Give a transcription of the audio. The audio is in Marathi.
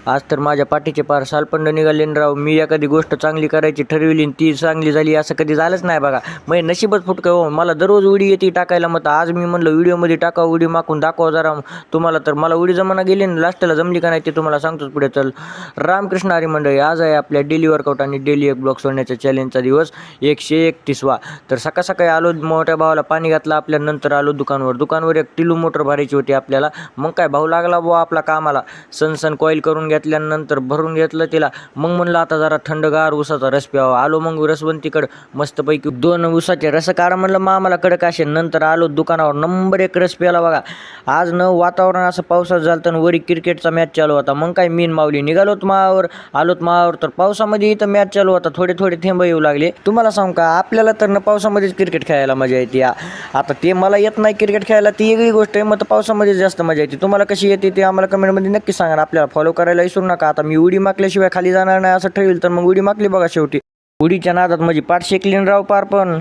आज तर माझ्या पाठीचे पार सालपंड निघाले न राव. मी एखादी गोष्ट चांगली करायची ठरविली आणि ती चांगली झाली असं कधी झालंच नाही बघा. मग नशीबच फुटकं हो. मला दररोज उडी येते टाकायला. मग आज मी म्हणलं व्हिडिओमध्ये टाका, उडी माकून दाखवा जरा तुम्हाला. तर मला उडी जमाना गेली ना, लास्टला जमली का नाही ते तुम्हाला सांगतोच पुढे. चल रामकृष्ण हरी मंडळी, आज आहे आपल्या डेली वर्कआउट आणि डेली एक ब्लॉग सोडण्याच्या चॅलेंजचा दिवस 131वा. तर सकाळ सकाळी आलो, मोठ्या भावाला पाणी घातलं आपल्या, नंतर आलो दुकानवर एक टिलू मोटर भरायची होती आपल्याला. मग काय भाऊ लागला बुवा आपला कामाला. सनसन कॉईल करून घेतल्यानंतर भरून घेतलं तिला. मग म्हणलं आता जरा थंडगार उसाचा रस प्यावा. आलो मग रसवंतीकडं, मस्तपैकी 2 उसाचे रस काढा म्हणलं मामाला कडक असे. नंतर आलो दुकानावर, नंबर 1 रस प्याला बघा. आज वातावरण असं पावसाचं झालं तर वरी क्रिकेटचा मॅच चालू होता. मग काय मीन माऊली निघालोत मावर, आलोत मावर. तर पावसामध्ये इथं मॅच चालू होता. थोडे थोडे थेंब येऊ लागले. तुम्हाला सांगू का, आपल्याला तर पावसामध्येच क्रिकेट खेळायला मजा येते. आता ते मला येत नाही क्रिकेट खेळायला, ती वेगळी गोष्ट आहे. मग पावसामध्ये जास्त मजा येते. तुम्हाला कशी येते ते आम्हाला कमेंटमध्ये नक्की सांगा. आपल्याला फॉलो करायला विसरू नका. आता मी उडी मारल्याशिवाय खाली जाणार नाही असं ठरविल, तर मग उडी मारली बघा. शेवटी उडीच्या नादात माझी पाठ शेकली राव पार. पण